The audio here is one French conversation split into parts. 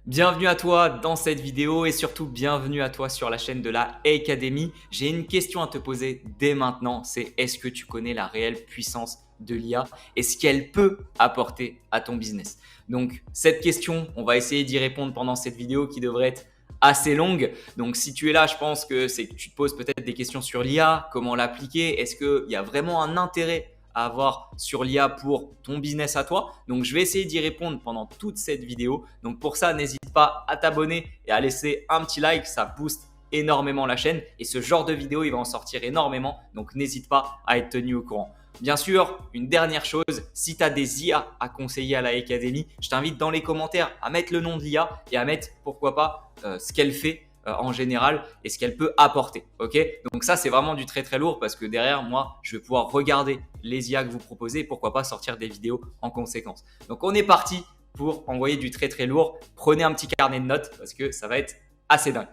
Bienvenue à toi dans cette vidéo et surtout bienvenue à toi sur la chaîne de la Academy. J'ai une question à te poser dès maintenant, c'est est-ce que tu connais la réelle puissance de l'IA et ce qu'elle peut apporter à ton business? Donc cette question, on va essayer d'y répondre pendant cette vidéo qui devrait être assez longue. Donc si tu es là, je pense que c'est que tu te poses peut-être des questions sur l'IA, comment l'appliquer, est-ce qu'il y a vraiment un intérêt à avoir sur l'IA pour ton business à toi. Donc, je vais essayer d'y répondre pendant toute cette vidéo. Donc, pour ça, n'hésite pas à t'abonner et à laisser un petit like. Ça booste énormément la chaîne et ce genre de vidéo, il va en sortir énormément. Donc, n'hésite pas à être tenu au courant. Bien sûr, une dernière chose, si tu as des IA à conseiller à la Academy, je t'invite dans les commentaires à mettre le nom de l'IA et à mettre, pourquoi pas, ce qu'elle fait en général et ce qu'elle peut apporter. Ok, donc ça, c'est vraiment du très très lourd parce que derrière moi, je vais pouvoir regarder les IA que vous proposez et pourquoi pas sortir des vidéos en conséquence. Donc on est parti pour envoyer du très très lourd. Prenez un petit carnet de notes parce que ça va être assez dingue.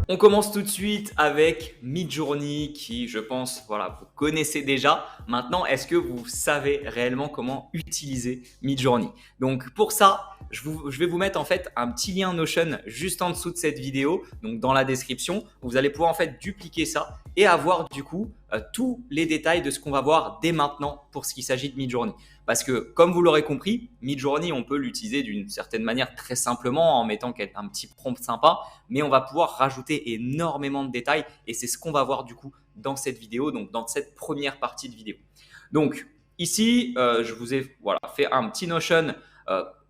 On commence tout de suite avec Midjourney qui, je pense, voilà, vous connaissez déjà. Maintenant, est-ce que vous savez réellement comment utiliser Midjourney? Donc pour ça, je vais vous mettre en fait un petit lien Notion juste en dessous de cette vidéo, donc dans la description. Vous allez pouvoir en fait dupliquer ça et avoir du coup tous les détails de ce qu'on va voir dès maintenant pour ce qui s'agit de Midjourney. Parce que comme vous l'aurez compris, Midjourney, on peut l'utiliser d'une certaine manière très simplement en mettant un petit prompt sympa, mais on va pouvoir rajouter énormément de détails et c'est ce qu'on va voir du coup dans cette vidéo, donc dans cette première partie de vidéo. Donc ici, je vous ai fait un petit Notion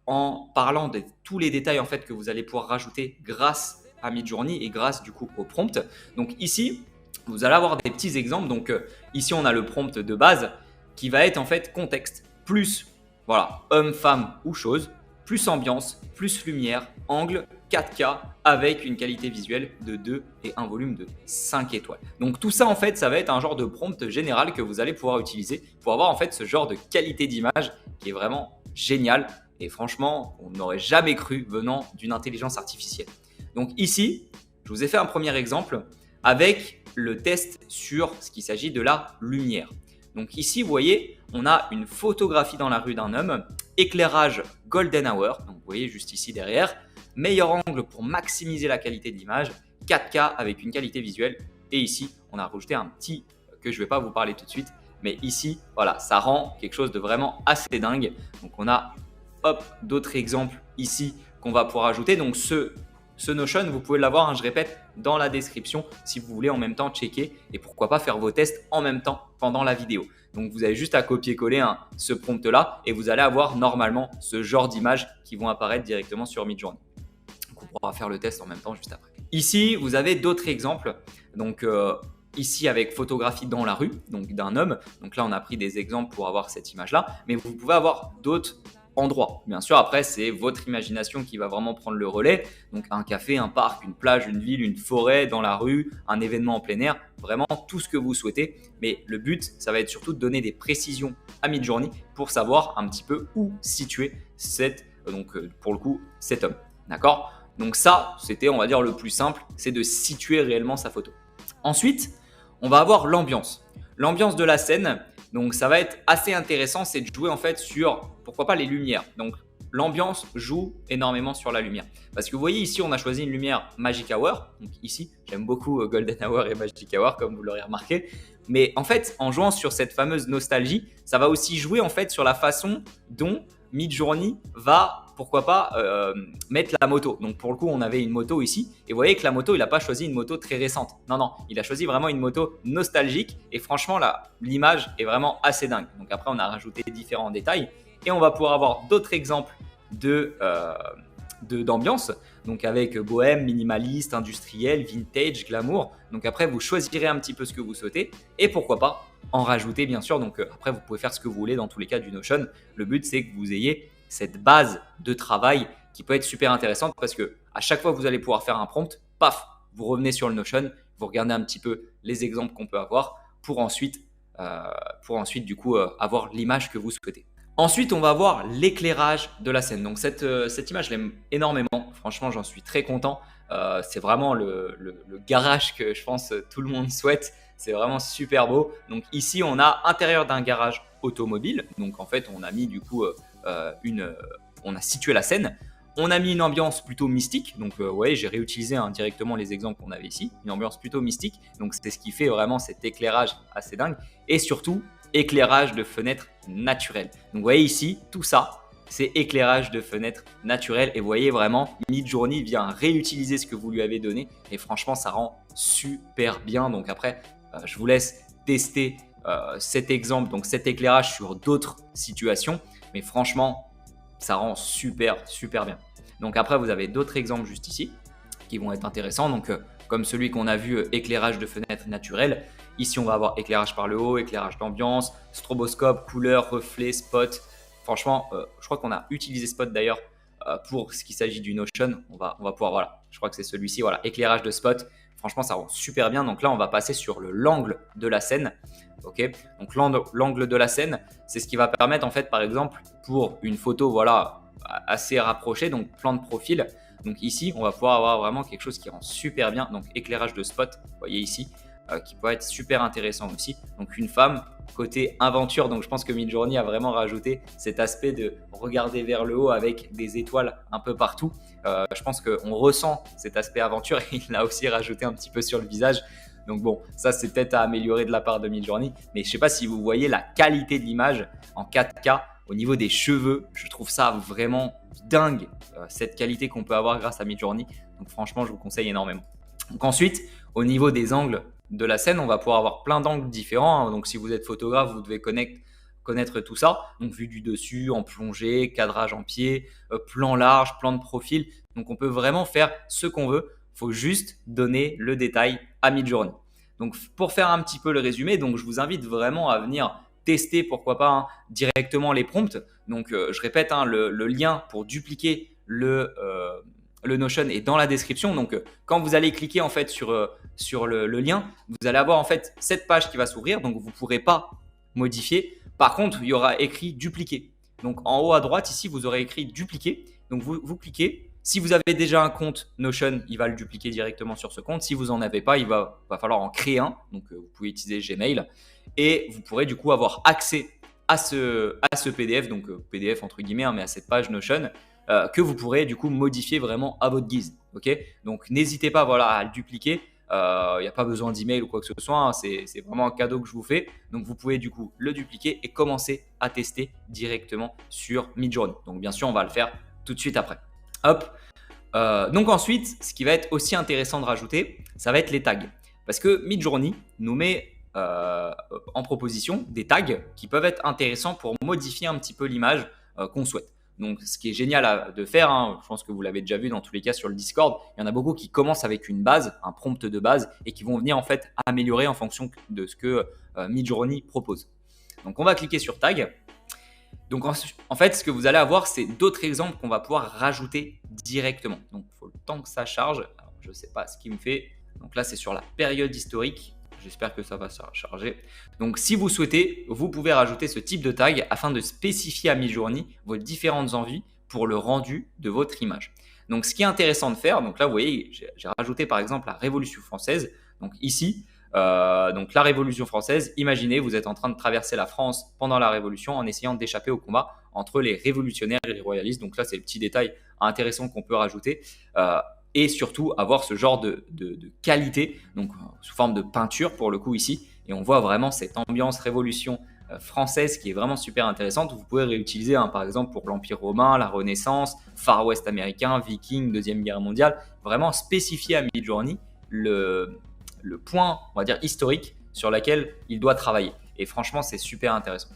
en parlant de tous les détails en fait que vous allez pouvoir rajouter grâce à Midjourney et grâce du coup au prompt. Donc ici, vous allez avoir des petits exemples. Donc ici, on a le prompt de base qui va être en fait contexte plus voilà, homme, femme ou chose, plus ambiance, plus lumière, angle, 4K avec une qualité visuelle de 2 et un volume de 5 étoiles. Donc tout ça en fait, ça va être un genre de prompt général que vous allez pouvoir utiliser pour avoir en fait ce genre de qualité d'image qui est vraiment génial et franchement, on n'aurait jamais cru venant d'une intelligence artificielle. Donc ici, je vous ai fait un premier exemple avec le test sur ce qu'il s'agit de la lumière. Donc ici, vous voyez, on a une photographie dans la rue d'un homme, éclairage golden hour, donc vous voyez juste ici derrière, meilleur angle pour maximiser la qualité de l'image, 4K avec une qualité visuelle. Et ici, on a rajouté un petit que je ne vais pas vous parler tout de suite, mais ici, voilà, ça rend quelque chose de vraiment assez dingue. Donc on a d'autres exemples ici qu'on va pouvoir ajouter. Donc ce Notion, vous pouvez l'avoir, je répète, dans la description si vous voulez en même temps checker et pourquoi pas faire vos tests en même temps pendant la vidéo. Donc vous avez juste à copier-coller ce prompt là et vous allez avoir normalement ce genre d'images qui vont apparaître directement sur Midjourney. Donc on pourra faire le test en même temps juste après. Ici, vous avez d'autres exemples. Donc ici avec photographie dans la rue, donc d'un homme. Donc là, on a pris des exemples pour avoir cette image-là, mais vous pouvez avoir d'autres endroits. Bien sûr, après, c'est votre imagination qui va vraiment prendre le relais. Donc un café, un parc, une plage, une ville, une forêt, dans la rue, un événement en plein air, vraiment tout ce que vous souhaitez. Mais le but, ça va être surtout de donner des précisions à Midjourney pour savoir un petit peu où situer pour le coup, cet homme. D'accord? Donc ça, c'était, on va dire, le plus simple, c'est de situer réellement sa photo. Ensuite, on va avoir l'ambiance. L'ambiance de la scène, donc ça va être assez intéressant, c'est de jouer en fait sur, pourquoi pas, les lumières. Donc l'ambiance joue énormément sur la lumière. Parce que vous voyez ici, on a choisi une lumière Magic Hour. Donc ici, j'aime beaucoup Golden Hour et Magic Hour, comme vous l'aurez remarqué. Mais en fait, en jouant sur cette fameuse nostalgie, ça va aussi jouer en fait sur la façon dont Midjourney va, pourquoi pas, mettre la moto. Donc pour le coup, on avait une moto ici et vous voyez que la moto, il n'a pas choisi une moto très récente. Non, non, il a choisi vraiment une moto nostalgique et franchement, là, l'image est vraiment assez dingue. Donc après, on a rajouté différents détails et on va pouvoir avoir d'autres exemples d'ambiance, donc avec bohème, minimaliste, industriel, vintage, glamour. Donc après, vous choisirez un petit peu ce que vous souhaitez et pourquoi pas en rajouter bien sûr. Donc après, vous pouvez faire ce que vous voulez dans tous les cas du Notion. Le but, c'est que vous ayez cette base de travail qui peut être super intéressante parce que à chaque fois que vous allez pouvoir faire un prompt, paf, vous revenez sur le Notion, vous regardez un petit peu les exemples qu'on peut avoir pour ensuite du coup avoir l'image que vous souhaitez. Ensuite, on va voir l'éclairage de la scène. Donc cette image, je l'aime énormément. Franchement, j'en suis très content. C'est vraiment le garage que je pense tout le monde souhaite. C'est vraiment super beau. Donc ici, on a intérieur d'un garage automobile. Donc en fait, on a mis du coup on a situé la scène. On a mis une ambiance plutôt mystique, donc ouais, j'ai réutilisé directement les exemples qu'on avait ici, une ambiance plutôt mystique, donc c'est ce qui fait vraiment cet éclairage assez dingue, et surtout éclairage de fenêtre naturelle. Donc vous voyez ici, tout ça, c'est éclairage de fenêtre naturelle, et vous voyez vraiment, Midjourney vient réutiliser ce que vous lui avez donné, et franchement ça rend super bien. Donc après, je vous laisse tester cet exemple, donc cet éclairage sur d'autres situations, mais franchement, ça rend super bien. Donc après, vous avez d'autres exemples juste ici qui vont être intéressants. Donc comme celui qu'on a vu, éclairage de fenêtre naturelle. Ici, on va avoir éclairage par le haut, éclairage d'ambiance, stroboscope, couleur, reflet, spot. Franchement, je crois qu'on a utilisé spot d'ailleurs pour ce qui s'agit du Notion. On va pouvoir, voilà, je crois que c'est celui-ci, voilà, éclairage de spot. Franchement, ça rend super bien. Donc là, on va passer sur l'angle de la scène. Ok, donc l'angle de la scène, c'est ce qui va permettre en fait, par exemple, pour une photo, voilà, assez rapprochée, donc plan de profil. Donc ici, on va pouvoir avoir vraiment quelque chose qui rend super bien. Donc éclairage de spot, vous voyez ici, qui peut être super intéressant aussi. Donc une femme, côté aventure. Donc je pense que Midjourney a vraiment rajouté cet aspect de regarder vers le haut avec des étoiles un peu partout. Je pense qu'on ressent cet aspect aventure et il l'a aussi rajouté un petit peu sur le visage. Donc bon, ça c'est peut-être à améliorer de la part de Midjourney, mais je ne sais pas si vous voyez la qualité de l'image en 4K au niveau des cheveux. Je trouve ça vraiment dingue, cette qualité qu'on peut avoir grâce à Midjourney. Donc franchement, je vous conseille énormément. Donc ensuite, au niveau des angles de la scène, on va pouvoir avoir plein d'angles différents. Donc si vous êtes photographe, vous devez connaître tout ça. Donc vue du dessus, en plongée, cadrage en pied, plan large, plan de profil. Donc on peut vraiment faire ce qu'on veut. Il faut juste donner le détail à Midjourney. Donc pour faire un petit peu le résumé, donc je vous invite vraiment à venir tester, pourquoi pas, directement les prompts. Donc je répète, le lien pour dupliquer le Notion est dans la description. Donc quand vous allez cliquer en fait sur le lien, vous allez avoir en fait cette page qui va s'ouvrir. Donc vous ne pourrez pas modifier. Par contre, il y aura écrit dupliquer. Donc en haut à droite ici, vous aurez écrit dupliquer. Donc vous cliquez. Si vous avez déjà un compte Notion, il va le dupliquer directement sur ce compte. Si vous n'en avez pas, il va falloir en créer un. Donc, vous pouvez utiliser Gmail et vous pourrez du coup avoir accès à ce PDF, donc PDF entre guillemets, mais à cette page Notion que vous pourrez du coup modifier vraiment à votre guise. Ok, donc n'hésitez pas, voilà, à le dupliquer. Il n'y a pas besoin d'email ou quoi que ce soit. C'est vraiment un cadeau que je vous fais. Donc, vous pouvez du coup le dupliquer et commencer à tester directement sur Midjourney. Donc, bien sûr, on va le faire tout de suite après. Hop. Donc ensuite, ce qui va être aussi intéressant de rajouter, ça va être les tags. Parce que Midjourney nous met en proposition des tags qui peuvent être intéressants pour modifier un petit peu l'image qu'on souhaite. Donc ce qui est génial de faire, je pense que vous l'avez déjà vu dans tous les cas sur le Discord, il y en a beaucoup qui commencent avec une base, un prompt de base, et qui vont venir en fait améliorer en fonction de ce que Midjourney propose. Donc on va cliquer sur tag. Donc en fait, ce que vous allez avoir, c'est d'autres exemples qu'on va pouvoir rajouter directement. Donc il faut le temps que ça charge. Alors, je ne sais pas ce qui me fait. Donc là, c'est sur la période historique. J'espère que ça va se charger. Donc si vous souhaitez, vous pouvez rajouter ce type de tag afin de spécifier à Midjourney vos différentes envies pour le rendu de votre image. Donc ce qui est intéressant de faire, donc là vous voyez, j'ai rajouté par exemple la Révolution française. Donc ici, donc la Révolution française, imaginez, vous êtes en train de traverser la France pendant la Révolution en essayant d'échapper au combat entre les révolutionnaires et les royalistes. Donc là, c'est le petit détail intéressant qu'on peut rajouter. Et surtout avoir ce genre de qualité, donc sous forme de peinture pour le coup ici. Et on voit vraiment cette ambiance Révolution française qui est vraiment super intéressante. Vous pouvez réutiliser par exemple pour l'Empire romain, la Renaissance, Far West américain, Viking, Deuxième Guerre mondiale. Vraiment spécifier à Midjourney le point, on va dire, historique sur lequel il doit travailler. Et franchement, c'est super intéressant.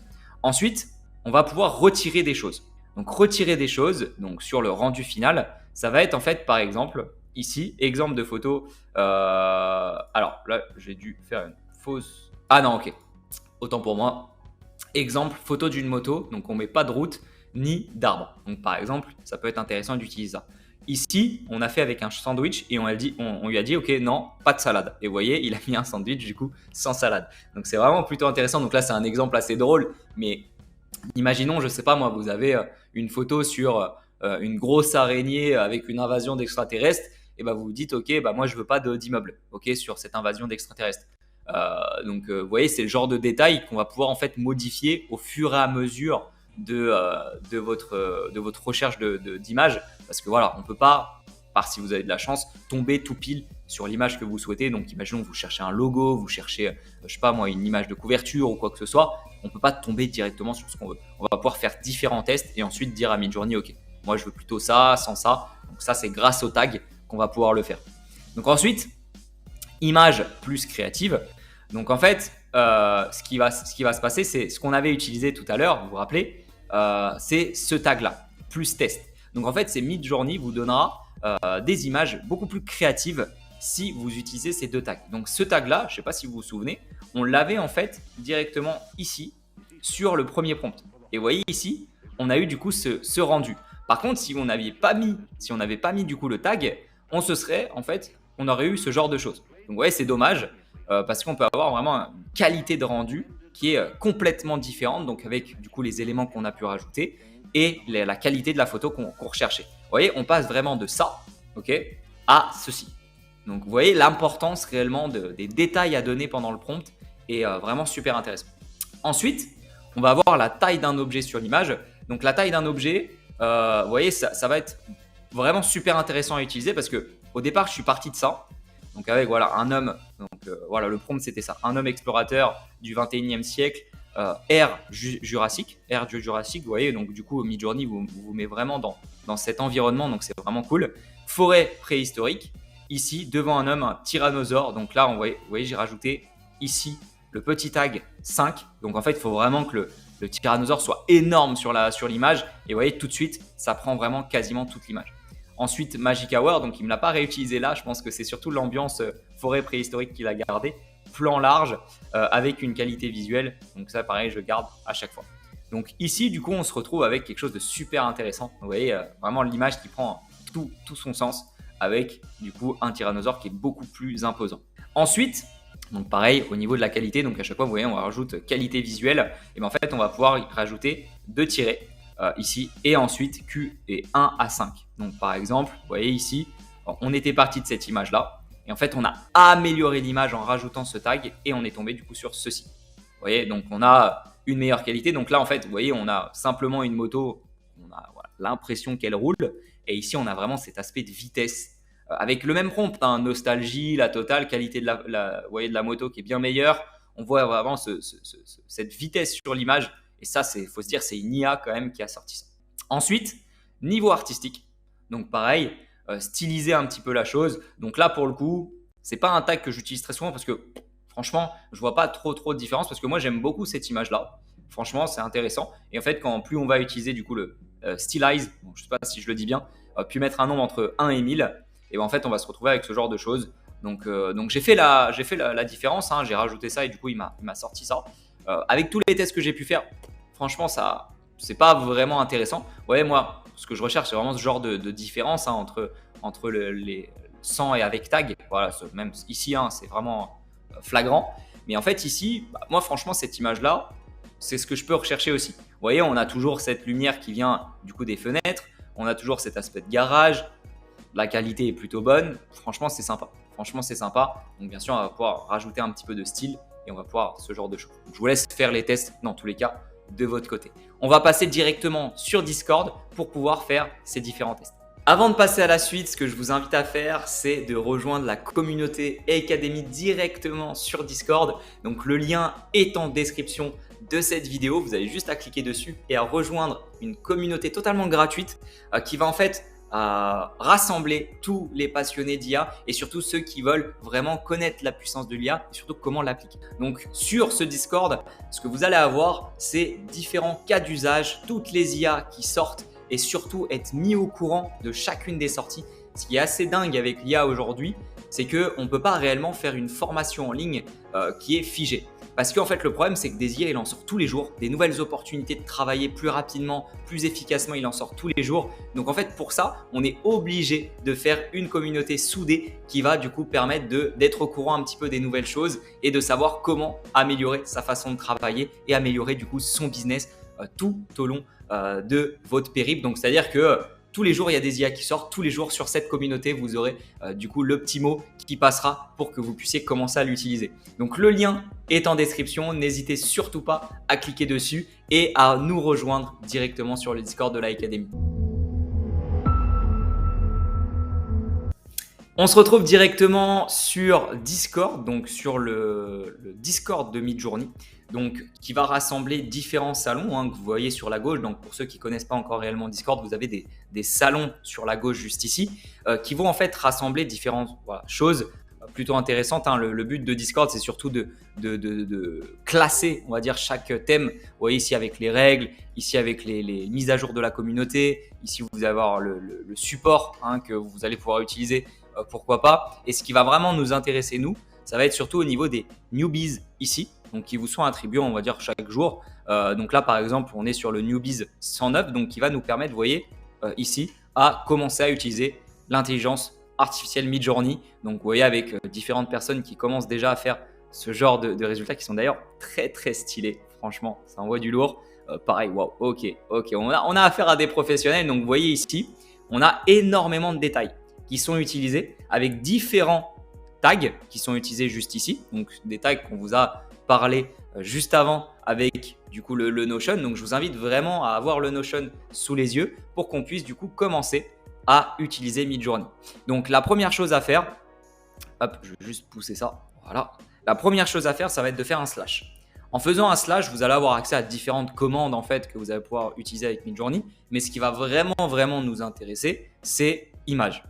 Ensuite, on va pouvoir retirer des choses. Donc, retirer des choses, donc sur le rendu final, ça va être en fait, par exemple, ici, exemple de photo. Alors là, j'ai dû faire une fausse. Ah non, ok. Autant pour moi. Exemple, photo d'une moto. Donc, on ne met pas de route ni d'arbre. Donc, par exemple, ça peut être intéressant d'utiliser ça. Ici, on a fait avec un sandwich et on lui a dit ok, non, pas de salade. Et vous voyez, il a mis un sandwich du coup sans salade. Donc c'est vraiment plutôt intéressant. Donc là, c'est un exemple assez drôle, mais imaginons, je sais pas moi, vous avez une photo sur une grosse araignée avec une invasion d'extraterrestres, et bah vous vous dites ok, bah moi je veux pas d'immeuble, ok, sur cette invasion d'extraterrestres. Donc vous voyez, c'est le genre de détail qu'on va pouvoir en fait modifier au fur et à mesure de votre recherche d'image. Parce que voilà, on ne peut pas, par si vous avez de la chance, tomber tout pile sur l'image que vous souhaitez. Donc imaginons que vous cherchez un logo, vous cherchez, je sais pas moi, une image de couverture ou quoi que ce soit. On ne peut pas tomber directement sur ce qu'on veut. On va pouvoir faire différents tests et ensuite dire à Midjourney, ok, moi je veux plutôt ça, sans ça. Donc ça, c'est grâce au tag qu'on va pouvoir le faire. Donc ensuite, image plus créative. Donc en fait, ce qui va se passer, c'est ce qu'on avait utilisé tout à l'heure, vous vous rappelez, c'est ce tag-là, plus test. Donc en fait, c'est Midjourney vous donnera des images beaucoup plus créatives si vous utilisez ces deux tags. Donc ce tag-là, je ne sais pas si vous vous souvenez, on l'avait en fait directement ici sur le premier prompt. Et vous voyez ici, on a eu du coup ce rendu. Par contre, si on n'avait pas mis du coup le tag, on aurait eu ce genre de choses. Donc vous voyez, c'est dommage parce qu'on peut avoir vraiment une qualité de rendu qui est complètement différente, donc avec du coup les éléments qu'on a pu rajouter et la qualité de la photo qu'on recherchait. Vous voyez, on passe vraiment de ça, ok, à ceci. Donc vous voyez l'importance réellement des détails à donner pendant le prompt est vraiment super intéressant. Ensuite, on va avoir la taille d'un objet sur l'image. Donc la taille d'un objet, vous voyez, ça va être vraiment super intéressant à utiliser parce que au départ, je suis parti de ça. Donc avec voilà un homme, donc voilà le prompt c'était ça, un homme explorateur du 21e siècle, ère Jurassique, vous voyez, donc du coup Midjourney vous met vraiment dans cet environnement, donc c'est vraiment cool. Forêt préhistorique, ici devant un homme, un tyrannosaure, donc là vous voyez j'ai rajouté ici le petit tag 5, donc en fait il faut vraiment que le tyrannosaure soit énorme sur l'image et vous voyez tout de suite ça prend vraiment quasiment toute l'image. Ensuite, Magic Hour, donc il ne me l'a pas réutilisé là. Je pense que c'est surtout l'ambiance forêt préhistorique qu'il a gardé. Plan large avec une qualité visuelle. Donc ça, pareil, je garde à chaque fois. Donc ici, du coup, on se retrouve avec quelque chose de super intéressant. Vous voyez, vraiment l'image qui prend tout son sens avec du coup un tyrannosaure qui est beaucoup plus imposant. Ensuite, donc pareil, au niveau de la qualité, donc à chaque fois, vous voyez, on rajoute qualité visuelle. Et bien en fait, on va pouvoir y rajouter 2 tirets. Ici et ensuite Q et 1 à 5. Donc par exemple, vous voyez ici, on était parti de cette image là et en fait on a amélioré l'image en rajoutant ce tag et on est tombé du coup sur ceci. Vous voyez, donc on a une meilleure qualité. Donc là en fait, vous voyez, on a simplement une moto, on a voilà, l'impression qu'elle roule et ici on a vraiment cet aspect de vitesse avec le même prompt, hein, nostalgie, la totale, qualité de vous voyez, de la moto qui est bien meilleure. On voit vraiment cette vitesse sur l'image. Et ça, il faut se dire, c'est une IA quand même qui a sorti ça. Ensuite, niveau artistique. Donc pareil, styliser un petit peu la chose. Donc là, pour le coup, c'est pas un tag que j'utilise très souvent parce que franchement, je vois pas trop de différence parce que moi, j'aime beaucoup cette image-là. Franchement, c'est intéressant. Et en fait, plus on va utiliser du coup le stylize, bon, je sais pas si je le dis bien, puis mettre un nombre entre 1 et 1000, et ben en fait, on va se retrouver avec ce genre de choses. Donc j'ai fait la différence, hein, j'ai rajouté ça et du coup, il m'a sorti ça. Avec tous les tests que j'ai pu faire, franchement, ça, c'est pas vraiment intéressant. Ouais, moi, ce que je recherche, c'est vraiment ce genre de différence hein, entre les sans et avec tag. Voilà, même ici, hein, c'est vraiment flagrant. Mais en fait, ici, moi, franchement, cette image-là, c'est ce que je peux rechercher aussi. Vous voyez, on a toujours cette lumière qui vient du coup des fenêtres. On a toujours cet aspect de garage. La qualité est plutôt bonne. Franchement, c'est sympa. Donc, bien sûr, on va pouvoir rajouter un petit peu de style et on va pouvoir ce genre de choses. Donc, je vous laisse faire les tests dans tous les cas de votre côté. On va passer directement sur Discord pour pouvoir faire ces différents tests. Avant de passer à la suite, ce que je vous invite à faire, c'est de rejoindre la communauté Academy directement sur Discord. Donc le lien est en description de cette vidéo. Vous avez juste à cliquer dessus et à rejoindre une communauté totalement gratuite qui va en fait rassembler tous les passionnés d'IA et surtout ceux qui veulent vraiment connaître la puissance de l'IA et surtout comment l'appliquer. Donc sur ce Discord, ce que vous allez avoir, c'est différents cas d'usage, toutes les IA qui sortent et surtout être mis au courant de chacune des sorties. Ce qui est assez dingue avec l'IA aujourd'hui, c'est qu'on ne peut pas réellement faire une formation en ligne qui est figée. Parce qu'en fait, le problème, c'est que des IA, il en sort tous les jours. Des nouvelles opportunités de travailler plus rapidement, plus efficacement, il en sort tous les jours. Donc en fait, pour ça, on est obligé de faire une communauté soudée qui va du coup permettre d'être au courant un petit peu des nouvelles choses et de savoir comment améliorer sa façon de travailler et améliorer du coup son business tout au long de votre périple. Donc c'est-à-dire que tous les jours, il y a des IA qui sortent. Tous les jours, sur cette communauté, vous aurez du coup le petit mot qui passera pour que vous puissiez commencer à l'utiliser. Donc, le lien est en description. N'hésitez surtout pas à cliquer dessus et à nous rejoindre directement sur le Discord de l'Académie. On se retrouve directement sur Discord, donc sur le Discord de Midjourney, donc qui va rassembler différents salons que vous voyez sur la gauche. Donc pour ceux qui ne connaissent pas encore réellement Discord, vous avez des salons sur la gauche juste ici qui vont en fait rassembler différentes choses plutôt intéressantes. Le but de Discord, c'est surtout de classer, on va dire, chaque thème. Vous voyez ici avec les règles, ici avec les mises à jour de la communauté, ici vous allez avoir le support que vous allez pouvoir utiliser. Pourquoi pas. Et ce qui va vraiment nous intéresser, nous, ça va être surtout au niveau des newbies ici, donc qui vous sont attribués, on va dire, chaque jour. Donc là, par exemple, on est sur le newbies 109, donc qui va nous permettre, vous voyez, ici, à commencer à utiliser l'intelligence artificielle Midjourney. Donc, vous voyez, avec différentes personnes qui commencent déjà à faire ce genre de résultats qui sont d'ailleurs très, très stylés. Franchement, ça envoie du lourd. Pareil, wow, ok. On a affaire à des professionnels. Donc, vous voyez ici, on a énormément de détails qui sont utilisés avec différents tags qui sont utilisés juste ici. Donc, des tags qu'on vous a parlé juste avant avec du coup le Notion. Donc, je vous invite vraiment à avoir le Notion sous les yeux pour qu'on puisse du coup commencer à utiliser Midjourney. Donc, la première chose à faire, hop, je vais juste pousser ça. Voilà. La première chose à faire, ça va être de faire un slash. En faisant un slash, vous allez avoir accès à différentes commandes en fait que vous allez pouvoir utiliser avec Midjourney. Mais ce qui va vraiment nous intéresser, c'est image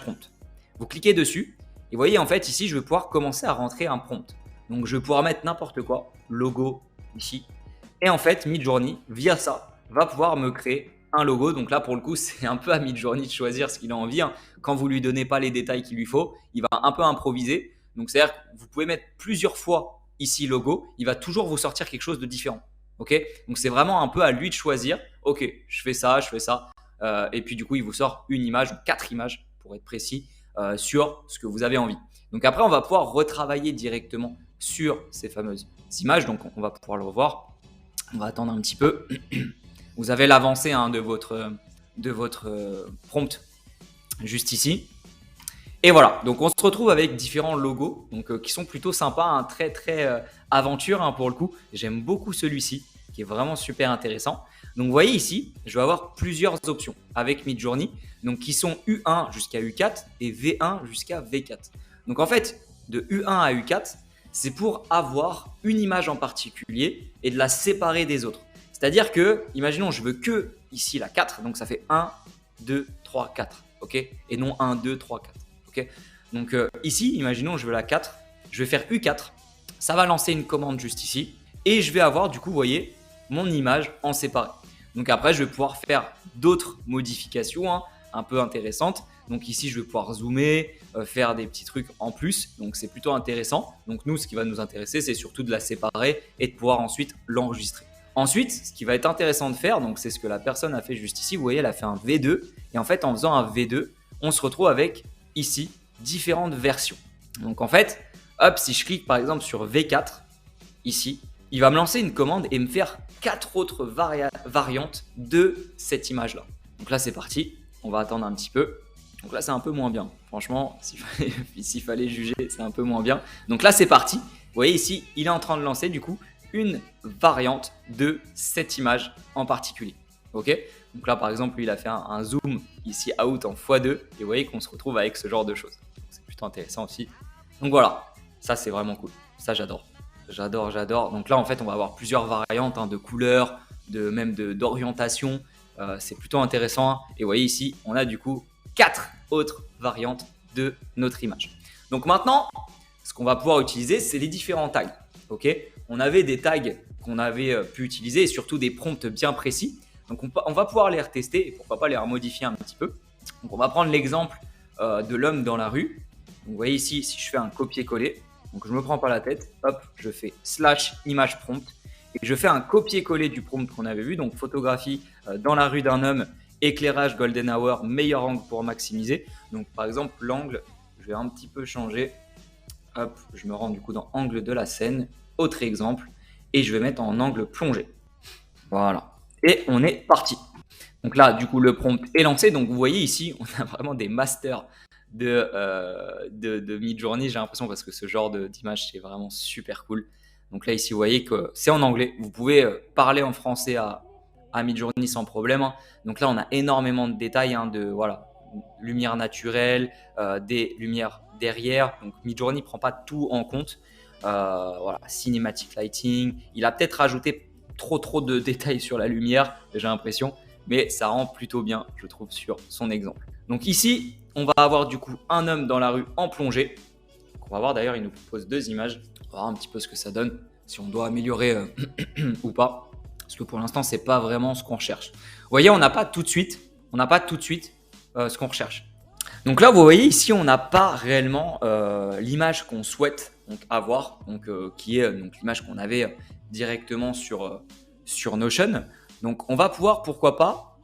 prompt. Vous cliquez dessus et vous voyez en fait ici, je vais pouvoir commencer à rentrer un prompt. Donc, je vais pouvoir mettre n'importe quoi, logo ici. Et en fait, Midjourney, via ça, va pouvoir me créer un logo. Donc là, pour le coup, c'est un peu à Midjourney de choisir ce qu'il a envie. Quand vous lui donnez pas les détails qu'il lui faut, il va un peu improviser. Donc, c'est-à-dire que vous pouvez mettre plusieurs fois ici logo, il va toujours vous sortir quelque chose de différent. Ok, donc c'est vraiment un peu à lui de choisir. Ok, je fais ça. Et puis du coup, il vous sort une image, 4 images pour être précis, sur ce que vous avez envie. Donc après, on va pouvoir retravailler directement sur ces fameuses images. Donc on va pouvoir le revoir. On va attendre un petit peu. Vous avez l'avancée de votre prompt juste ici. Et voilà, donc on se retrouve avec différents logos donc, qui sont plutôt sympas, très aventure pour le coup. J'aime beaucoup celui-ci qui est vraiment super intéressant. Donc vous voyez ici, je vais avoir plusieurs options avec Midjourney, donc qui sont U1 jusqu'à U4 et V1 jusqu'à V4. Donc en fait, de U1 à U4, c'est pour avoir une image en particulier et de la séparer des autres. C'est-à-dire que, imaginons, je veux que ici la 4, donc ça fait 1, 2, 3, 4, ok, et non 1, 2, 3, 4. Okay. Donc ici, imaginons, je veux la 4, je vais faire U4, ça va lancer une commande juste ici et je vais avoir du coup, vous voyez, mon image en séparé. Donc après, je vais pouvoir faire d'autres modifications un peu intéressantes. Donc ici, je vais pouvoir zoomer, faire des petits trucs en plus. Donc c'est plutôt intéressant. Donc nous, ce qui va nous intéresser, c'est surtout de la séparer et de pouvoir ensuite l'enregistrer. Ensuite, ce qui va être intéressant de faire, donc c'est ce que la personne a fait juste ici. Vous voyez, elle a fait un V2 et en fait, en faisant un V2, on se retrouve avec ici différentes versions. Donc en fait, hop, si je clique par exemple sur V4 ici, il va me lancer une commande et me faire 4 autres variantes de cette image là. Donc là c'est parti, on va attendre un petit peu. Donc là c'est un peu moins bien, franchement s'il fallait juger, c'est un peu moins bien. Donc là c'est parti, vous voyez ici il est en train de lancer du coup une variante de cette image en particulier. Ok, donc là par exemple lui, il a fait un zoom ici out en x2 et vous voyez qu'on se retrouve avec ce genre de choses. C'est plutôt intéressant aussi. Donc voilà, ça c'est vraiment cool, ça j'adore. Donc là en fait on va avoir plusieurs variantes de couleurs, même d'orientation. C'est plutôt intéressant. Et vous voyez ici on a du coup 4 autres variantes de notre image. Donc maintenant ce qu'on va pouvoir utiliser c'est les différents tags. Ok, on avait des tags qu'on avait pu utiliser et surtout des prompts bien précis. Donc on va pouvoir les retester et pourquoi pas les remodifier un petit peu. Donc on va prendre l'exemple de l'homme dans la rue. Donc, vous voyez ici, si je fais un copier-coller, donc je ne me prends pas la tête, hop, je fais /image prompt et je fais un copier-coller du prompt qu'on avait vu. Donc photographie dans la rue d'un homme, éclairage golden hour, meilleur angle pour maximiser. Donc par exemple l'angle, je vais un petit peu changer. Hop, je me rends du coup dans angle de la scène, autre exemple, et je vais mettre en angle plongé. Voilà. Et on est parti. Donc là, du coup, le prompt est lancé. Donc vous voyez ici, on a vraiment des masters de Midjourney, j'ai l'impression, parce que ce genre d'image, c'est vraiment super cool. Donc là, ici, vous voyez que c'est en anglais. Vous pouvez parler en français à Midjourney sans problème, hein. Donc là, on a énormément de détails, hein, de voilà, lumière naturelle, des lumières derrière. Donc Midjourney ne prend pas tout en compte. Voilà, cinematic lighting. Il a peut-être rajouté trop de détails sur la lumière, j'ai l'impression, mais ça rend plutôt bien, je trouve, sur son exemple. Donc ici, on va avoir du coup un homme dans la rue en plongée. Donc on va voir d'ailleurs, il nous propose 2 images. On va voir un petit peu ce que ça donne, si on doit améliorer ou pas. Parce que pour l'instant, c'est pas vraiment ce qu'on recherche. Vous voyez, on n'a pas tout de suite, ce qu'on recherche. Donc là, vous voyez ici, on n'a pas réellement l'image qu'on souhaite donc, avoir, donc, qui est donc, l'image qu'on avait directement sur Notion. Donc on va pouvoir, pourquoi pas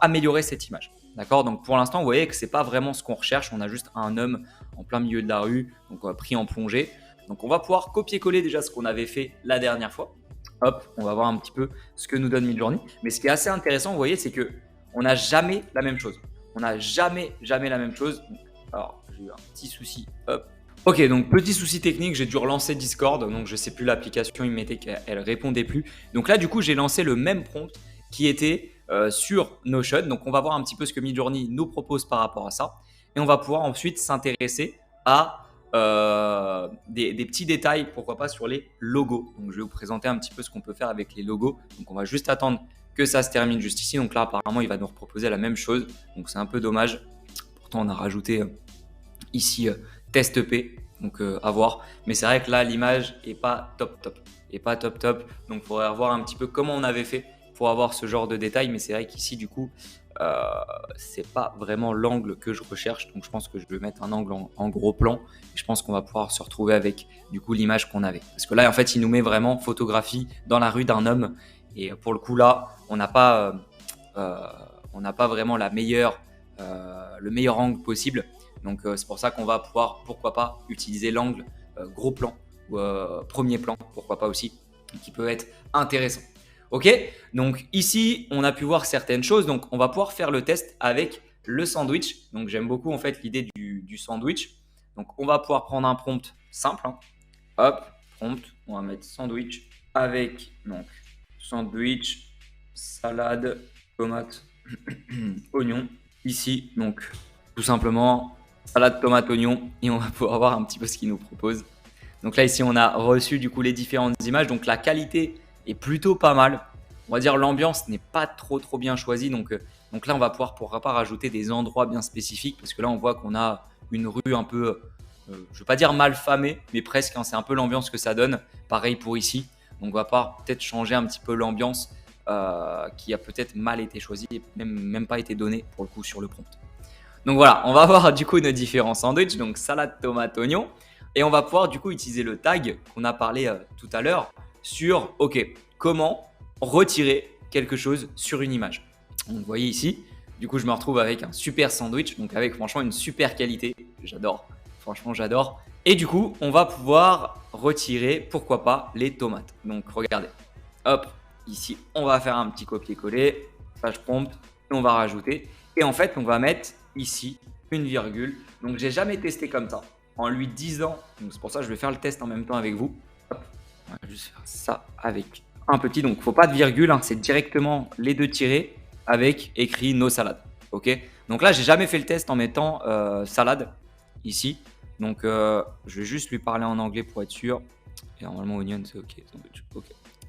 améliorer cette image. D'accord. Donc pour l'instant, vous voyez que c'est pas vraiment ce qu'on recherche. On a juste un homme en plein milieu de la rue, donc pris en plongée. Donc on va pouvoir copier-coller déjà ce qu'on avait fait la dernière fois. Hop, on va voir un petit peu ce que nous donne Midjourney. Mais ce qui est assez intéressant, vous voyez, c'est que on n'a jamais la même chose. On n'a jamais la même chose. Alors, j'ai eu un petit souci. Hop. Ok, donc petit souci technique, j'ai dû relancer Discord. Donc, je ne sais plus l'application, il mettait qu'elle ne répondait plus. Donc là, du coup, j'ai lancé le même prompt qui était sur Notion. Donc, on va voir un petit peu ce que Midjourney nous propose par rapport à ça. Et on va pouvoir ensuite s'intéresser à des petits détails, pourquoi pas sur les logos. Donc, je vais vous présenter un petit peu ce qu'on peut faire avec les logos. Donc, on va juste attendre que ça se termine juste ici. Donc là, apparemment, il va nous proposer la même chose. Donc, c'est un peu dommage. Pourtant, on a rajouté ici test P. Donc, à voir. Mais c'est vrai que là, l'image n'est pas top. Donc, il faudrait revoir un petit peu comment on avait fait pour avoir ce genre de détails. Mais c'est vrai qu'ici, du coup, c'est pas vraiment l'angle que je recherche. Donc, je pense que je vais mettre un angle en gros plan. Et je pense qu'on va pouvoir se retrouver avec, du coup, l'image qu'on avait. Parce que là, en fait, il nous met vraiment photographie dans la rue d'un homme. Et pour le coup, là, on n'a pas vraiment le meilleur angle possible. Donc, c'est pour ça qu'on va pouvoir, pourquoi pas, utiliser l'angle gros plan ou premier plan, pourquoi pas aussi, qui peut être intéressant. Ok, donc ici, on a pu voir certaines choses. Donc, on va pouvoir faire le test avec le sandwich. Donc, j'aime beaucoup en fait l'idée du sandwich. Donc, on va pouvoir prendre un prompt simple, hein. Hop, prompt, on va mettre sandwich avec donc sandwich, salade, tomate, oignon. Ici, donc, tout simplement, salade, tomate, oignon. Et on va pouvoir voir un petit peu ce qu'il nous propose. Donc là, ici, on a reçu du coup les différentes images. Donc, la qualité est plutôt pas mal. On va dire l'ambiance n'est pas trop bien choisie. Donc là, on va pouvoir, pourquoi pas, rajouter des endroits bien spécifiques. Parce que là, on voit qu'on a une rue un peu, je ne vais pas dire mal famée, mais presque, hein, c'est un peu l'ambiance que ça donne. Pareil pour ici. Donc, on va peut-être changer un petit peu l'ambiance qui a peut-être mal été choisie et même pas été donnée pour le coup sur le prompt. Donc voilà, on va voir du coup nos différents sandwichs. Donc salade, tomate, oignon. Et on va pouvoir du coup utiliser le tag qu'on a parlé tout à l'heure sur comment retirer quelque chose sur une image. Donc, vous voyez ici, du coup je me retrouve avec un super sandwich, donc avec franchement une super qualité. J'adore, franchement j'adore. Et du coup, on va pouvoir retirer, pourquoi pas, les tomates. Donc regardez, hop, ici, on va faire un petit copier-coller, page prompt, et on va rajouter. Et en fait, on va mettre ici une virgule. Donc j'ai jamais testé comme ça, en lui disant, donc c'est pour ça que je vais faire le test en même temps avec vous. Hop, on va juste faire ça avec un petit, donc il ne faut pas de virgule, hein, c'est directement les 2 tirés avec écrit no salade. Ok, donc là, j'ai jamais fait le test en mettant salade ici. Donc, je vais juste lui parler en anglais pour être sûr. Et normalement, onion, c'est ok. Ok.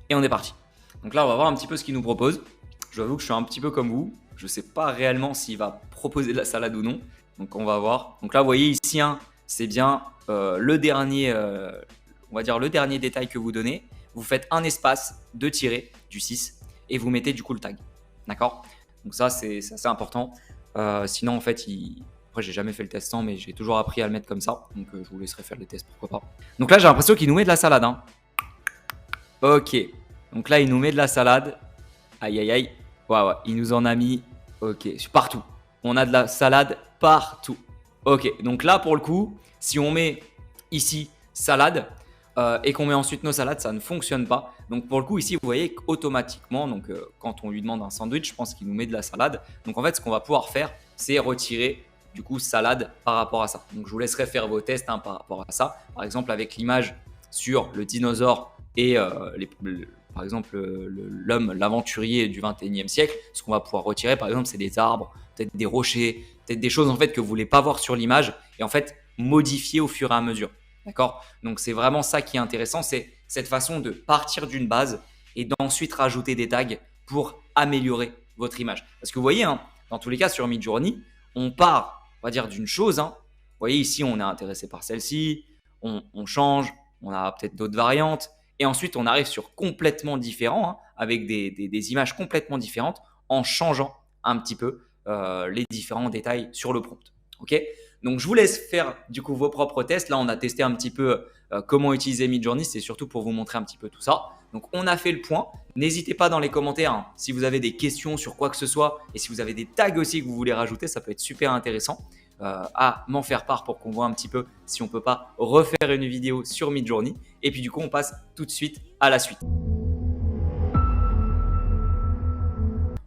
Et on est parti. Donc là, on va voir un petit peu ce qu'il nous propose. Je vous avoue que je suis un petit peu comme vous. Je ne sais pas réellement s'il va proposer de la salade ou non. Donc, on va voir. Donc là, vous voyez ici, hein, c'est bien le dernier, on va dire le dernier détail que vous donnez. Vous faites un espace, 2 tirés, du 6, et vous mettez du coup le tag. D'accord? Donc ça, c'est assez important. Sinon, en fait, après, j'ai jamais fait le test sans, mais j'ai toujours appris à le mettre comme ça. Donc, je vous laisserai faire les tests, pourquoi pas. Donc là, j'ai l'impression qu'il nous met de la salade, hein. Ok. Donc là, il nous met de la salade. Aïe, aïe, aïe. Ouais, il nous en a mis. Ok, partout. On a de la salade partout. Ok, donc là, pour le coup, si on met ici salade, et qu'on met ensuite nos salades, ça ne fonctionne pas. Donc pour le coup ici, vous voyez qu'automatiquement, donc quand on lui demande un sandwich, je pense qu'il nous met de la salade. Donc en fait, ce qu'on va pouvoir faire, c'est retirer du coup salade par rapport à ça. Donc je vous laisserai faire vos tests par rapport à ça. Par exemple avec l'image sur le dinosaure et par exemple l'homme, l'aventurier du 21e siècle, ce qu'on va pouvoir retirer par exemple, c'est des arbres, peut-être des rochers, peut-être des choses en fait que vous voulez pas voir sur l'image et en fait modifier au fur et à mesure. D'accord? Donc c'est vraiment ça qui est intéressant, c'est cette façon de partir d'une base et d'ensuite rajouter des tags pour améliorer votre image. Parce que vous voyez, hein, dans tous les cas sur Midjourney, on part, on va dire, d'une chose. Hein. Vous voyez ici, on est intéressé par celle-ci, on change, on a peut-être d'autres variantes, et ensuite on arrive sur complètement différent, hein, avec des images complètement différentes, en changeant un petit peu les différents détails sur le prompt. Ok? Donc je vous laisse faire du coup vos propres tests. Là, on a testé un petit peu comment utiliser Midjourney. C'est surtout pour vous montrer un petit peu tout ça. Donc on a fait le point. N'hésitez pas dans les commentaires hein, si vous avez des questions sur quoi que ce soit et si vous avez des tags aussi que vous voulez rajouter, ça peut être super intéressant à m'en faire part pour qu'on voit un petit peu si on peut pas refaire une vidéo sur Midjourney. Et puis du coup, on passe tout de suite à la suite.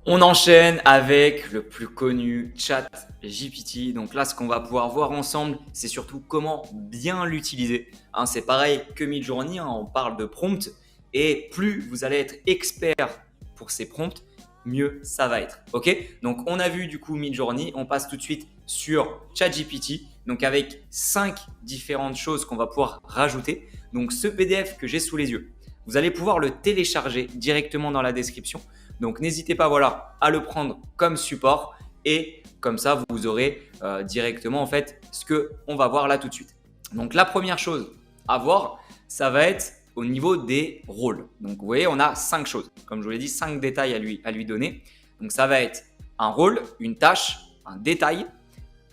On enchaîne avec le plus connu ChatGPT. Donc là, ce qu'on va pouvoir voir ensemble, c'est surtout comment bien l'utiliser. Hein, c'est pareil que Midjourney, hein, on parle de prompt. Et plus vous allez être expert pour ces prompts, mieux ça va être. Ok? Donc on a vu du coup Midjourney, on passe tout de suite sur ChatGPT. Donc avec 5 différentes choses qu'on va pouvoir rajouter. Donc ce PDF que j'ai sous les yeux, vous allez pouvoir le télécharger directement dans la description. Donc n'hésitez pas voilà, à le prendre comme support et comme ça vous aurez directement en fait ce qu'on va voir là tout de suite. Donc la première chose à voir, ça va être au niveau des rôles. Donc vous voyez, on a 5 choses. Comme je vous l'ai dit, 5 détails à lui donner. Donc ça va être un rôle, une tâche, un détail,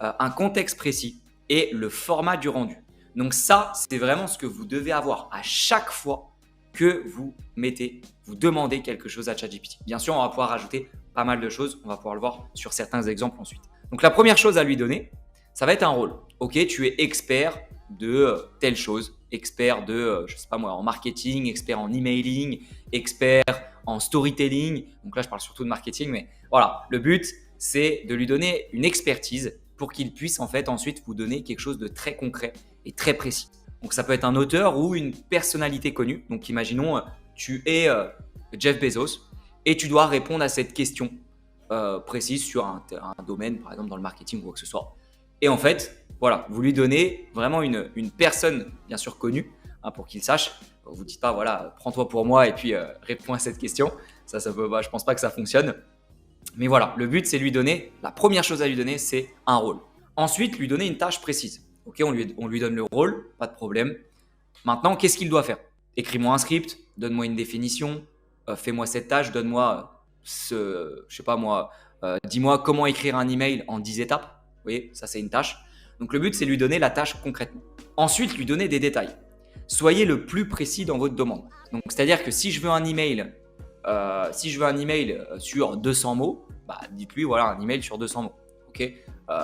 un contexte précis et le format du rendu. Donc ça, c'est vraiment ce que vous devez avoir à chaque fois que vous demandez quelque chose à ChatGPT. Bien sûr, on va pouvoir rajouter pas mal de choses. On va pouvoir le voir sur certains exemples ensuite. Donc, la première chose à lui donner, ça va être un rôle. Ok, tu es expert de telle chose, expert de, je sais pas moi, en marketing, expert en emailing, expert en storytelling. Donc là, je parle surtout de marketing, mais voilà, le but, c'est de lui donner une expertise pour qu'il puisse en fait ensuite vous donner quelque chose de très concret et très précis. Donc, ça peut être un auteur ou une personnalité connue. Donc, imaginons, tu es Jeff Bezos et tu dois répondre à cette question précise sur un domaine, par exemple dans le marketing ou quoi que ce soit. Et en fait, voilà, vous lui donnez vraiment une personne, bien sûr connue, hein, pour qu'il sache. Vous ne dites pas, voilà, prends-toi pour moi et puis réponds à cette question. Ça peut, je ne pense pas que ça fonctionne. Mais voilà, le but, c'est lui donner, la première chose à lui donner, c'est un rôle. Ensuite, lui donner une tâche précise. Ok, on lui donne le rôle, pas de problème. Maintenant, qu'est-ce qu'il doit faire? Écris-moi un script, donne-moi une définition, fais-moi cette tâche, donne-moi je sais pas moi, dis-moi comment écrire un email en 10 étapes. Vous voyez, ça c'est une tâche. Donc le but, c'est lui donner la tâche concrètement. Ensuite, lui donner des détails. Soyez le plus précis dans votre demande. Donc, c'est-à-dire que si je veux un email, sur 200 mots, bah, dites-lui voilà un email sur 200 mots. Ok.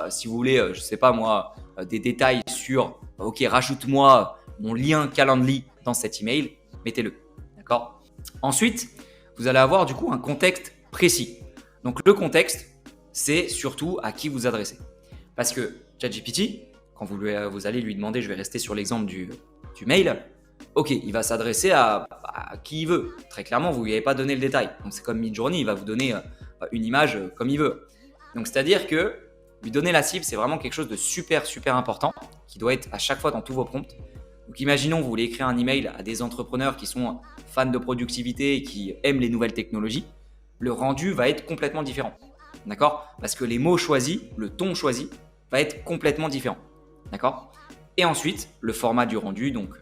Si vous voulez, je sais pas moi, des détails sur, ok, rajoute-moi mon lien Calendly dans cet email, mettez-le. D'accord? Ensuite, vous allez avoir du coup un contexte précis. Donc le contexte, c'est surtout à qui vous adressez. Parce que ChatGPT, quand vous allez lui demander, je vais rester sur l'exemple du mail, ok, il va s'adresser à qui il veut. Très clairement, vous ne lui avez pas donné le détail. Donc c'est comme Midjourney, il va vous donner une image comme il veut. Donc c'est-à-dire que lui donner la cible, c'est vraiment quelque chose de super, super important qui doit être à chaque fois dans tous vos prompts. Donc imaginons, vous voulez écrire un email à des entrepreneurs qui sont fans de productivité et qui aiment les nouvelles technologies. Le rendu va être complètement différent. D'accord? Parce que les mots choisis, le ton choisi va être complètement différent. D'accord? Et ensuite, le format du rendu, donc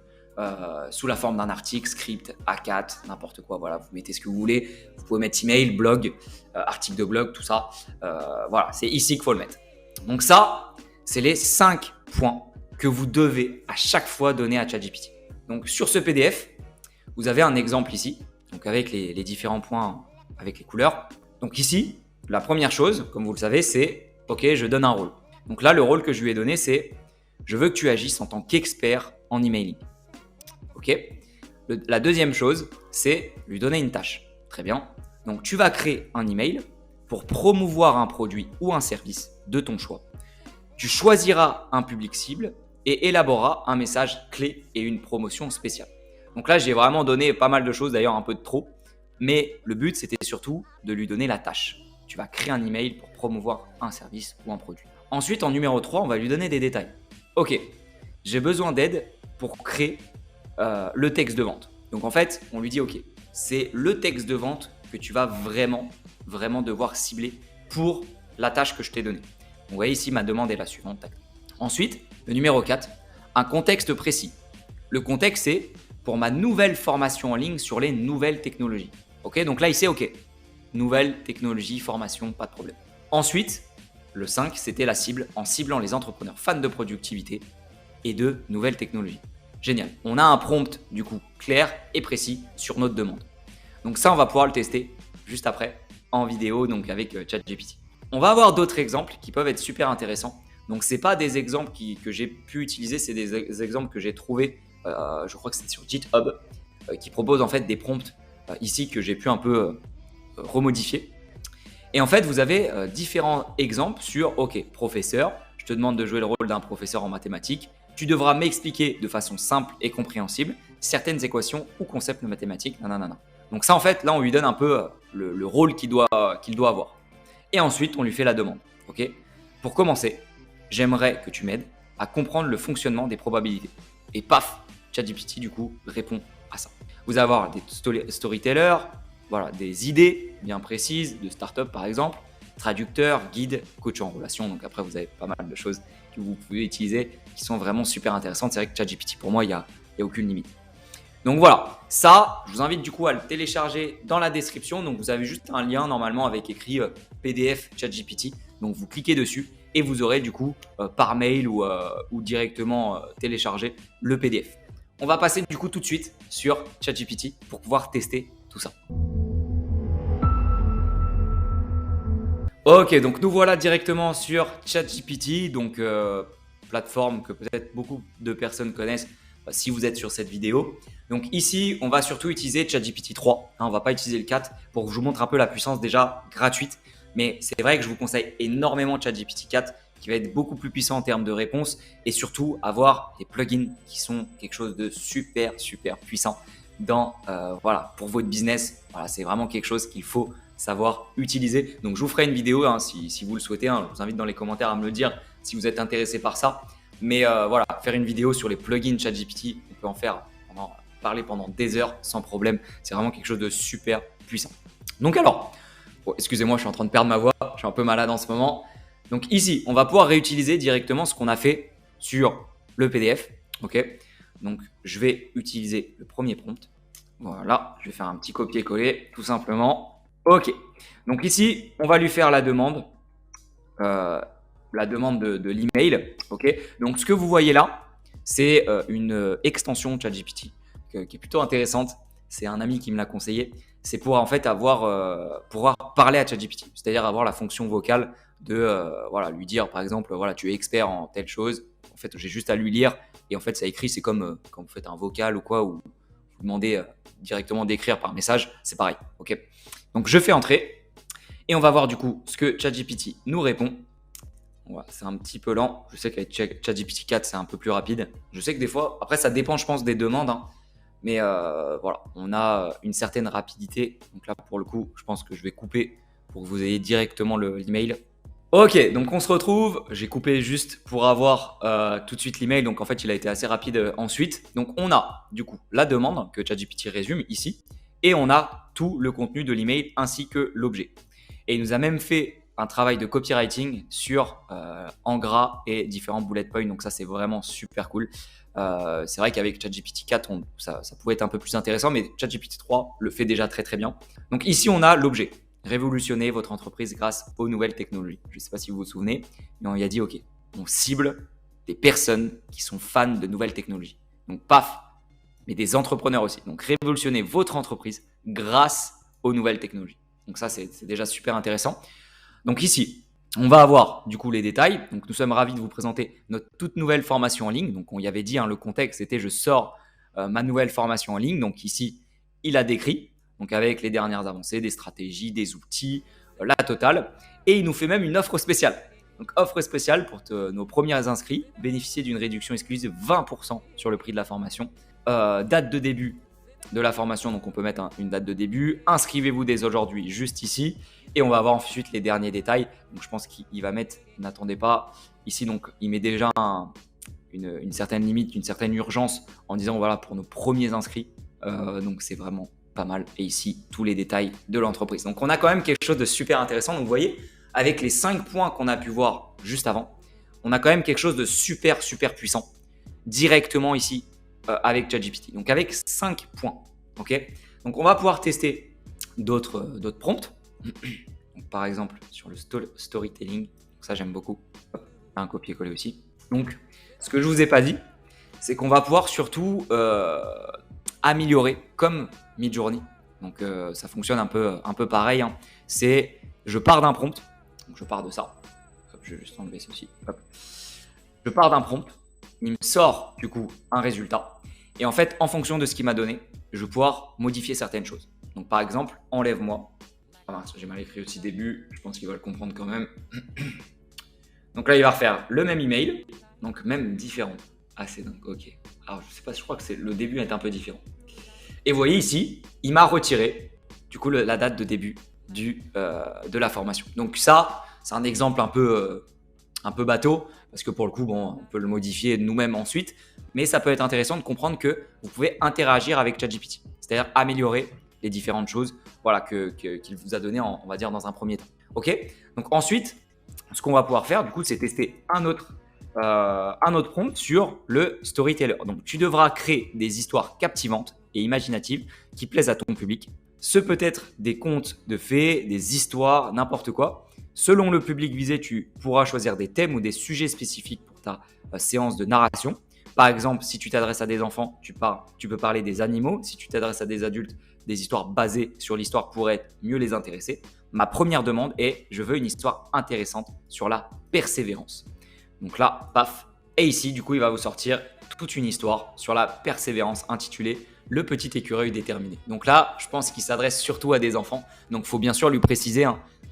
sous la forme d'un article, script, A4, n'importe quoi. Voilà, vous mettez ce que vous voulez. Vous pouvez mettre email, blog, article de blog, tout ça. Voilà, c'est ici qu'il faut le mettre. Donc ça, c'est les 5 points que vous devez à chaque fois donner à ChatGPT. Donc sur ce PDF, vous avez un exemple ici, donc avec les différents points, avec les couleurs. Donc ici, la première chose, comme vous le savez, c'est ok, je donne un rôle. Donc là, le rôle que je lui ai donné, c'est je veux que tu agisses en tant qu'expert en emailing. Ok. La deuxième chose, c'est lui donner une tâche. Très bien. Donc, tu vas créer un email pour promouvoir un produit ou un service de ton choix. Tu choisiras un public cible et élaboreras un message clé et une promotion spéciale. Donc là, j'ai vraiment donné pas mal de choses, d'ailleurs un peu de trop. Mais le but, c'était surtout de lui donner la tâche. Tu vas créer un email pour promouvoir un service ou un produit. Ensuite, en numéro 3, on va lui donner des détails. Ok, j'ai besoin d'aide pour créer le texte de vente. Donc en fait, on lui dit ok, c'est le texte de vente que tu vas vraiment devoir cibler pour la tâche que je t'ai donnée. Vous voyez ici, ma demande est la suivante. Ensuite, le numéro 4, un contexte précis. Le contexte, c'est pour ma nouvelle formation en ligne sur les nouvelles technologies. Ok, donc là, il sait ok, nouvelles technologies, formation, pas de problème. Ensuite, le 5, c'était la cible en ciblant les entrepreneurs fans de productivité et de nouvelles technologies. Génial. On a un prompt du coup clair et précis sur notre demande. Donc ça, on va pouvoir le tester juste après en vidéo, donc avec ChatGPT. On va avoir d'autres exemples qui peuvent être super intéressants. Donc c'est pas des exemples que j'ai pu utiliser, c'est des exemples que j'ai trouvés, je crois que c'est sur GitHub, qui propose en fait des prompts ici que j'ai pu un peu remodifier. Et en fait, vous avez différents exemples sur, ok, professeur, je te demande de jouer le rôle d'un professeur en mathématiques. Tu devras m'expliquer de façon simple et compréhensible certaines équations ou concepts de mathématiques. Nanana. Donc ça, en fait, là, on lui donne un peu le rôle qu'il doit avoir. Et ensuite, on lui fait la demande. Ok. Pour commencer, j'aimerais que tu m'aides à comprendre le fonctionnement des probabilités. Et paf, ChatGPT, du coup, répond à ça. Vous allez avoir des storytellers, voilà, des idées bien précises de start-up par exemple, traducteur, guide, coach en relation. Donc après, vous avez pas mal de choses que vous pouvez utiliser qui sont vraiment super intéressantes. C'est vrai que ChatGPT, pour moi, il n'y a aucune limite. Donc voilà, ça, je vous invite du coup à le télécharger dans la description. Donc vous avez juste un lien normalement avec écrit PDF ChatGPT. Donc vous cliquez dessus et vous aurez du coup par mail ou directement télécharger le PDF. On va passer du coup tout de suite sur ChatGPT pour pouvoir tester tout ça. Ok, donc nous voilà directement sur ChatGPT, donc plateforme que peut-être beaucoup de personnes connaissent si vous êtes sur cette vidéo. Donc ici, on va surtout utiliser ChatGPT 3, on ne va pas utiliser le 4 pour que je vous montre un peu la puissance déjà gratuite. Mais c'est vrai que je vous conseille énormément ChatGPT 4 qui va être beaucoup plus puissant en termes de réponse et surtout avoir des plugins qui sont quelque chose de super puissant voilà, pour votre business. Voilà, c'est vraiment quelque chose qu'il faut savoir utiliser. Donc je vous ferai une vidéo si vous le souhaitez. Je vous invite dans les commentaires à me le dire si vous êtes intéressé par ça. Mais voilà, faire une vidéo sur les plugins ChatGPT, on peut parler pendant des heures sans problème. C'est vraiment quelque chose de super puissant. Donc alors, excusez-moi, je suis en train de perdre ma voix. Je suis un peu malade en ce moment. Donc ici, on va pouvoir réutiliser directement ce qu'on a fait sur le PDF. Ok. Donc je vais utiliser le premier prompt. Voilà, je vais faire un petit copier-coller tout simplement. Ok. Donc ici, on va lui faire la demande. De l'email. Ok. Donc ce que vous voyez là, c'est une extension ChatGPT qui est plutôt intéressante. C'est un ami qui me l'a conseillé. C'est pour en fait pouvoir parler à ChatGPT, c'est-à-dire avoir la fonction vocale de voilà, lui dire par exemple voilà, tu es expert en telle chose. En fait, j'ai juste à lui lire et en fait ça écrit. C'est comme quand vous faites un vocal ou quoi, ou vous demandez directement d'écrire par message, c'est pareil. Ok. Donc je fais entrer et on va voir du coup ce que ChatGPT nous répond. Ouais, c'est un petit peu lent. Je sais qu'avec ChatGPT 4, c'est un peu plus rapide. Je sais que des fois, après, ça dépend, je pense, des demandes. Mais voilà, on a une certaine rapidité. Donc là, pour le coup, je pense que je vais couper pour que vous ayez directement l'email. Ok, donc on se retrouve. J'ai coupé juste pour avoir tout de suite l'email. Donc en fait, il a été assez rapide ensuite. Donc on a du coup la demande que ChatGPT résume ici. Et on a tout le contenu de l'email ainsi que l'objet. Et il nous a même fait un travail de copywriting sur en gras et différents bullet points. Donc ça, c'est vraiment super cool. C'est vrai qu'avec ChatGPT 4, ça pouvait être un peu plus intéressant, mais ChatGPT 3 le fait déjà très bien. Donc ici, on a l'objet. Révolutionner votre entreprise grâce aux nouvelles technologies. Je ne sais pas si vous vous souvenez, mais on y a dit, OK, on cible des personnes qui sont fans de nouvelles technologies. Donc paf, mais des entrepreneurs aussi. Donc révolutionner votre entreprise grâce aux nouvelles technologies. Donc ça, c'est déjà super intéressant. Donc ici, on va avoir du coup les détails. Donc nous sommes ravis de vous présenter notre toute nouvelle formation en ligne. Donc on y avait dit, le contexte c'était je sors ma nouvelle formation en ligne. Donc ici, il a décrit, donc avec les dernières avancées, des stratégies, des outils, la totale. Et il nous fait même une offre spéciale. Donc offre spéciale pour nos premiers inscrits, bénéficier d'une réduction exclusive de 20% sur le prix de la formation. Date de début de la formation, donc on peut mettre une date de début. Inscrivez-vous dès aujourd'hui, juste ici. Et on va voir ensuite les derniers détails. Donc je pense qu'il va mettre, n'attendez pas, ici donc il met déjà une certaine limite, une certaine urgence en disant voilà pour nos premiers inscrits. Donc c'est vraiment pas mal. Et ici, tous les détails de l'entreprise. Donc on a quand même quelque chose de super intéressant. Donc vous voyez, avec les 5 points qu'on a pu voir juste avant, on a quand même quelque chose de super puissant directement ici avec ChatGPT. Donc avec 5 points. Ok. Donc on va pouvoir tester d'autres prompts. Donc, par exemple sur le storytelling. Donc, ça j'aime beaucoup. Hop, un copier-coller aussi. Donc ce que je vous ai pas dit, c'est qu'on va pouvoir surtout améliorer comme Midjourney. Donc ça fonctionne un peu pareil. Hein. C'est je pars d'un prompt. Donc je pars de ça. Hop, je vais juste enlever ceci. Hop. Je pars d'un prompt. Il me sort du coup un résultat. Et en fait, en fonction de ce qu'il m'a donné, je vais pouvoir modifier certaines choses. Donc par exemple, enlève-moi. Ah mince, j'ai mal écrit aussi début. Je pense qu'il va le comprendre quand même. Donc là, il va refaire le même email. Donc même différent. Ah c'est dingue, ok. Alors je sais pas, je crois que le début est un peu différent. Et vous voyez ici, il m'a retiré du coup la date de début de la formation. Donc ça, c'est un exemple un peu bateau parce que pour le coup, bon, on peut le modifier nous-mêmes ensuite, mais ça peut être intéressant de comprendre que vous pouvez interagir avec ChatGPT, c'est-à-dire améliorer les différentes choses, voilà, qu'il vous a donné, on va dire dans un premier temps. Ok. Donc ensuite, ce qu'on va pouvoir faire, du coup, c'est tester un autre prompt sur le storyteller. Donc tu devras créer des histoires captivantes et imaginatives qui plaisent à ton public. Ce peut être des contes de fées, des histoires, n'importe quoi. Selon le public visé, tu pourras choisir des thèmes ou des sujets spécifiques pour ta séance de narration. Par exemple, si tu t'adresses à des enfants, tu peux parler des animaux. Si tu t'adresses à des adultes, des histoires basées sur l'histoire pourraient mieux les intéresser. Ma première demande est je veux une histoire intéressante sur la persévérance. Donc là, paf. Et ici, du coup, il va vous sortir toute une histoire sur la persévérance intitulée Le petit écureuil déterminé. Donc là, je pense qu'il s'adresse surtout à des enfants. Donc il faut bien sûr lui préciser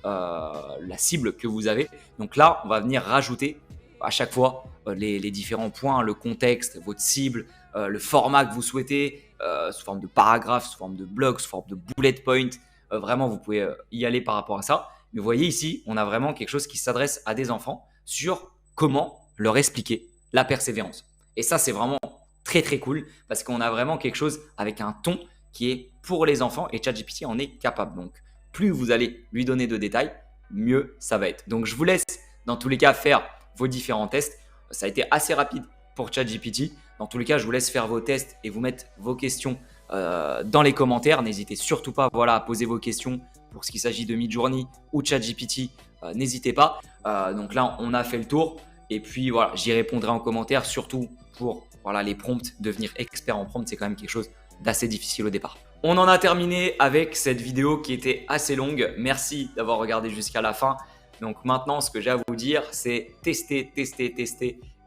la cible que vous avez. Donc là, on va venir rajouter à chaque fois les différents points, le contexte, votre cible, le format que vous souhaitez, sous forme de paragraphe, sous forme de blog, sous forme de bullet point. Vraiment, vous pouvez y aller par rapport à ça. Mais vous voyez ici, on a vraiment quelque chose qui s'adresse à des enfants sur comment leur expliquer la persévérance. Et ça, c'est vraiment très cool parce qu'on a vraiment quelque chose avec un ton qui est pour les enfants et ChatGPT en est capable. Donc, plus vous allez lui donner de détails, mieux ça va être. Donc, je vous laisse dans tous les cas faire vos différents tests. Ça a été assez rapide pour ChatGPT. Dans tous les cas, je vous laisse faire vos tests et vous mettre vos questions dans les commentaires. N'hésitez surtout pas à poser vos questions pour ce qui s'agit de Midjourney ou ChatGPT. N'hésitez pas. Donc là, on a fait le tour. Et puis voilà, j'y répondrai en commentaire, surtout pour les prompts. Devenir expert en prompt, c'est quand même quelque chose d'assez difficile au départ. On en a terminé avec cette vidéo qui était assez longue. Merci d'avoir regardé jusqu'à la fin. Donc maintenant, ce que j'ai à vous dire, c'est tester.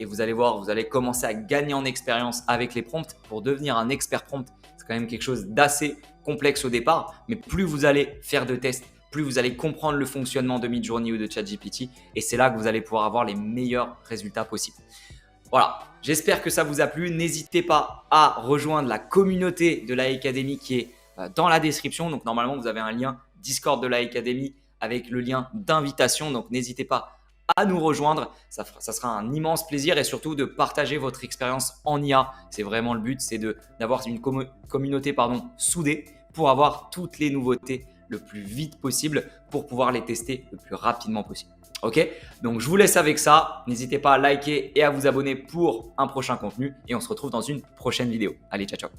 Et vous allez voir, vous allez commencer à gagner en expérience avec les prompts. Pour devenir un expert prompt, c'est quand même quelque chose d'assez complexe au départ. Mais plus vous allez faire de tests, plus vous allez comprendre le fonctionnement de Midjourney ou de ChatGPT. Et c'est là que vous allez pouvoir avoir les meilleurs résultats possibles. Voilà, j'espère que ça vous a plu. N'hésitez pas à rejoindre la communauté de la Academy qui est dans la description. Donc normalement, vous avez un lien Discord de la Academy avec le lien d'invitation. Donc n'hésitez pas à nous rejoindre. Ça sera un immense plaisir et surtout de partager votre expérience en IA. C'est vraiment le but, c'est d'avoir une communauté soudée pour avoir toutes les nouveautés le plus vite possible pour pouvoir les tester le plus rapidement possible. Ok, donc je vous laisse avec ça. N'hésitez pas à liker et à vous abonner pour un prochain contenu et on se retrouve dans une prochaine vidéo. Allez, ciao.